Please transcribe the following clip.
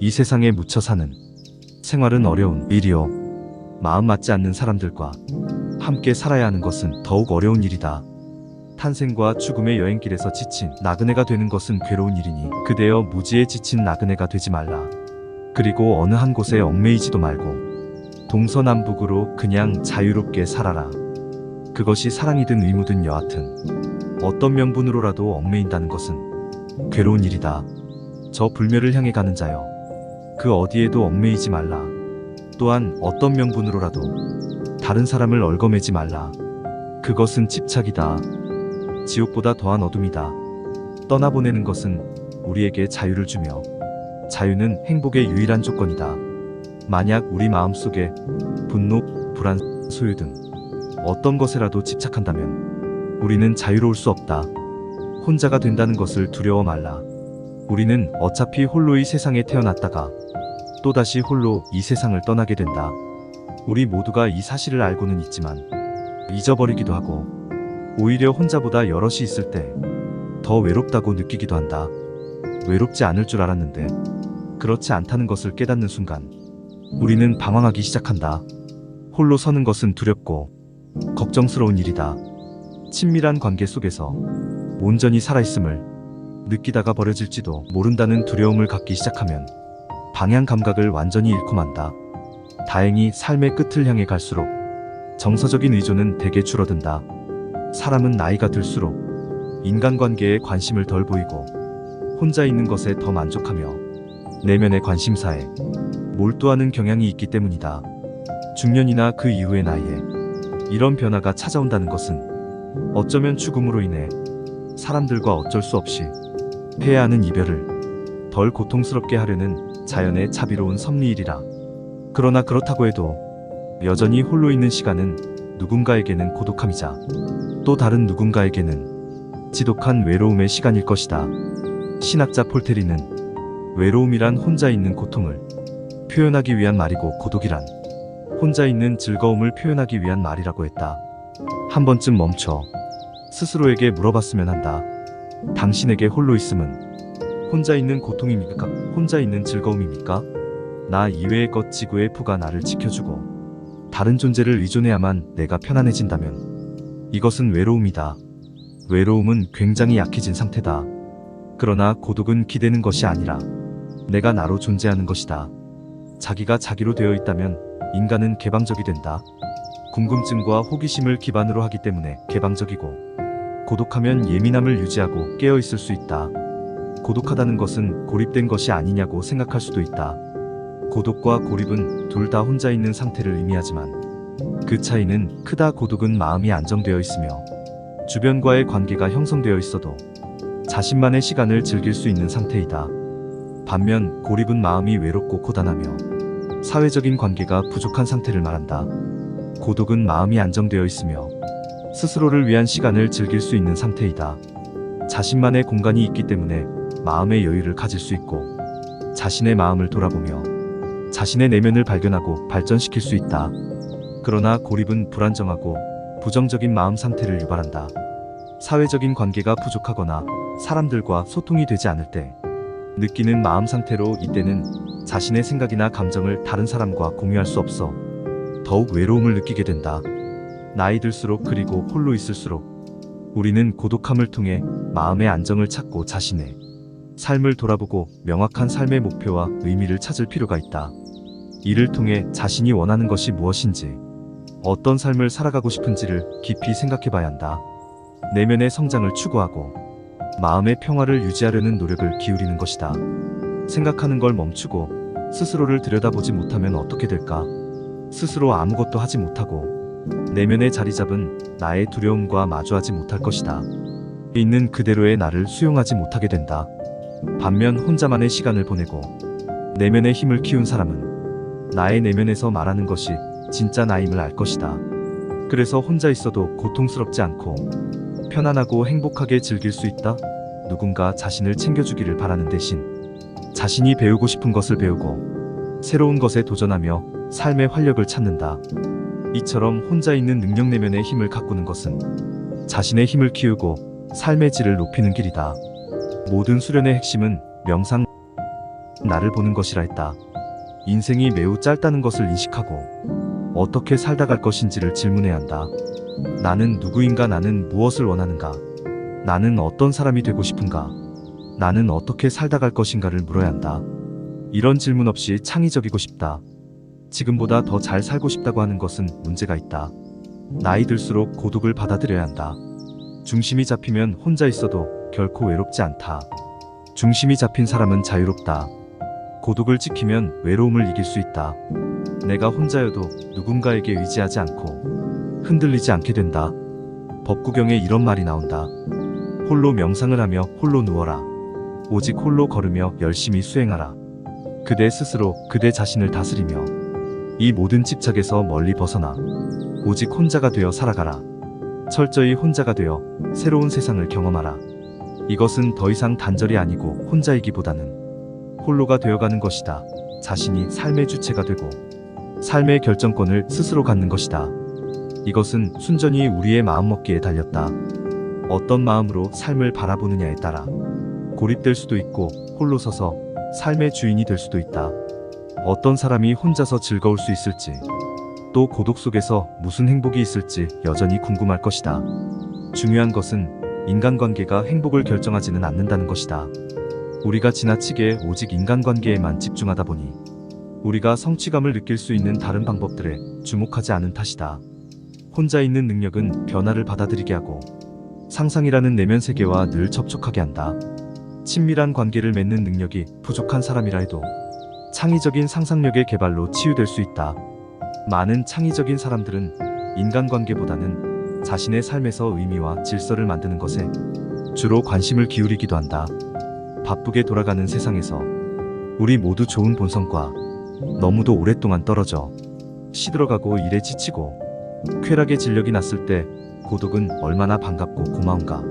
이 세상에 묻혀 사는 생활은 어려운 일이요. 마음 맞지 않는 사람들과 함께 살아야 하는 것은 더욱 어려운 일이다. 탄생과 죽음의 여행길에서 지친 나그네가 되는 것은 괴로운 일이니 그대여 무지에 지친 나그네가 되지 말라. 그리고 어느 한 곳에 얽매이지도 말고 동서남북으로 그냥 자유롭게 살아라. 그것이 사랑이든 의무든 여하튼 어떤 명분으로라도 얽매인다는 것은 괴로운 일이다. 저 불멸을 향해 가는 자여, 그 어디에도 얽매이지 말라. 또한 어떤 명분으로라도 다른 사람을 얽어매지 말라. 그것은 집착이다. 지옥보다 더한 어둠이다. 떠나보내는 것은 우리에게 자유를 주며 자유는 행복의 유일한 조건이다. 만약 우리 마음속에 분노, 불안, 소유 등 어떤 것에라도 집착한다면 우리는 자유로울 수 없다. 혼자가 된다는 것을 두려워 말라. 우리는 어차피 홀로 이 세상에 태어났다가 또다시 홀로 이 세상을 떠나게 된다. 우리 모두가 이 사실을 알고는 있지만 잊어버리기도 하고 오히려 혼자보다 여럿이 있을 때 더 외롭다고 느끼기도 한다. 외롭지 않을 줄 알았는데 그렇지 않다는 것을 깨닫는 순간 우리는 방황하기 시작한다. 홀로 서는 것은 두렵고 걱정스러운 일이다. 친밀한 관계 속에서 온전히 살아있음을 느끼다가 버려질지도 모른다는 두려움을 갖기 시작하면 방향 감각을 완전히 잃고 만다. 다행히 삶의 끝을 향해 갈수록 정서적인 의존은 대개 줄어든다. 사람은 나이가 들수록 인간관계에 관심을 덜 보이고 혼자 있는 것에 더 만족하며 내면의 관심사에 몰두하는 경향이 있기 때문이다. 중년이나 그 이후의 나이에 이런 변화가 찾아온다는 것은 어쩌면 죽음으로 인해 사람들과 어쩔 수 없이 해야 하는 이별을 덜 고통스럽게 하려는 자연의 자비로운 섭리이리라. 그러나 그렇다고 해도 여전히 홀로 있는 시간은 누군가에게는 고독함이자 또 다른 누군가에게는 지독한 외로움의 시간일 것이다. 신학자 폴테리는 외로움이란 혼자 있는 고통을 표현하기 위한 말이고 고독이란 혼자 있는 즐거움을 표현하기 위한 말이라고 했다. 한 번쯤 멈춰 스스로에게 물어봤으면 한다. 당신에게 홀로 있음은 혼자 있는 고통입니까? 혼자 있는 즐거움입니까? 나 이외의 것 지구의 부가 나를 지켜주고 다른 존재를 의존해야만 내가 편안해진다면 이것은 외로움이다. 외로움은 굉장히 약해진 상태다. 그러나 고독은 기대는 것이 아니라 내가 나로 존재하는 것이다. 자기가 자기로 되어 있다면 인간은 개방적이 된다. 궁금증과 호기심을 기반으로 하기 때문에 개방적이고 고독하면 예민함을 유지하고 깨어 있을 수 있다. 고독하다는 것은 고립된 것이 아니냐고 생각할 수도 있다. 고독과 고립은 둘 다 혼자 있는 상태를 의미하지만 그 차이는 크다. 고독은 마음이 안정되어 있으며 주변과의 관계가 형성되어 있어도 자신만의 시간을 즐길 수 있는 상태이다. 반면 고립은 마음이 외롭고 고단하며 사회적인 관계가 부족한 상태를 말한다. 고독은 마음이 안정되어 있으며 스스로를 위한 시간을 즐길 수 있는 상태이다. 자신만의 공간이 있기 때문에 마음의 여유를 가질 수 있고 자신의 마음을 돌아보며 자신의 내면을 발견하고 발전시킬 수 있다. 그러나 고립은 불안정하고 부정적인 마음 상태를 유발한다. 사회적인 관계가 부족하거나 사람들과 소통이 되지 않을 때 느끼는 마음 상태로 이때는 자신의 생각이나 감정을 다른 사람과 공유할 수 없어 더욱 외로움을 느끼게 된다. 나이 들수록 그리고 홀로 있을수록 우리는 고독함을 통해 마음의 안정을 찾고 자신의 삶을 돌아보고 명확한 삶의 목표와 의미를 찾을 필요가 있다. 이를 통해 자신이 원하는 것이 무엇인지, 어떤 삶을 살아가고 싶은지를 깊이 생각해 봐야 한다. 내면의 성장을 추구하고 마음의 평화를 유지하려는 노력을 기울이는 것이다. 생각하는 걸 멈추고 스스로를 들여다보지 못하면 어떻게 될까? 스스로 아무것도 하지 못하고 내면에 자리 잡은 나의 두려움과 마주하지 못할 것이다. 있는 그대로의 나를 수용하지 못하게 된다. 반면 혼자만의 시간을 보내고 내면의 힘을 키운 사람은 나의 내면에서 말하는 것이 진짜 나임을 알 것이다. 그래서 혼자 있어도 고통스럽지 않고 편안하고 행복하게 즐길 수 있다. 누군가 자신을 챙겨주기를 바라는 대신 자신이 배우고 싶은 것을 배우고 새로운 것에 도전하며 삶의 활력을 찾는다. 이처럼 혼자 있는 능력 내면의 힘을 가꾸는 것은 자신의 힘을 키우고 삶의 질을 높이는 길이다. 모든 수련의 핵심은 명상, 나를 보는 것이라 했다. 인생이 매우 짧다는 것을 인식하고 어떻게 살다 갈 것인지를 질문해야 한다. 나는 누구인가? 나는 무엇을 원하는가? 나는 어떤 사람이 되고 싶은가? 나는 어떻게 살다 갈 것인가를 물어야 한다. 이런 질문 없이 창의적이고 싶다. 지금보다 더 잘 살고 싶다고 하는 것은 문제가 있다. 나이 들수록 고독을 받아들여야 한다. 중심이 잡히면 혼자 있어도 결코 외롭지 않다. 중심이 잡힌 사람은 자유롭다. 고독을 지키면 외로움을 이길 수 있다. 내가 혼자여도 누군가에게 의지하지 않고 흔들리지 않게 된다. 법구경에 이런 말이 나온다. 홀로 명상을 하며 홀로 누워라. 오직 홀로 걸으며 열심히 수행하라. 그대 스스로 그대 자신을 다스리며 이 모든 집착에서 멀리 벗어나 오직 혼자가 되어 살아가라. 철저히 혼자가 되어 새로운 세상을 경험하라. 이것은 더 이상 단절이 아니고 혼자이기보다는 홀로가 되어가는 것이다. 자신이 삶의 주체가 되고 삶의 결정권을 스스로 갖는 것이다. 이것은 순전히 우리의 마음먹기에 달렸다. 어떤 마음으로 삶을 바라보느냐에 따라 고립될 수도 있고 홀로 서서 삶의 주인이 될 수도 있다. 어떤 사람이 혼자서 즐거울 수 있을지, 또 고독 속에서 무슨 행복이 있을지 여전히 궁금할 것이다. 중요한 것은 인간관계가 행복을 결정하지는 않는다는 것이다. 우리가 지나치게 오직 인간관계에만 집중하다 보니 우리가 성취감을 느낄 수 있는 다른 방법들에 주목하지 않은 탓이다. 혼자 있는 능력은 변화를 받아들이게 하고 상상이라는 내면 세계와 늘 접촉하게 한다. 친밀한 관계를 맺는 능력이 부족한 사람이라 해도 창의적인 상상력의 개발로 치유될 수 있다. 많은 창의적인 사람들은 인간관계보다는 자신의 삶에서 의미와 질서를 만드는 것에 주로 관심을 기울이기도 한다. 바쁘게 돌아가는 세상에서 우리 모두 좋은 본성과 너무도 오랫동안 떨어져 시들어가고 일에 지치고 쾌락의 진력이 났을 때 고독은 얼마나 반갑고 고마운가.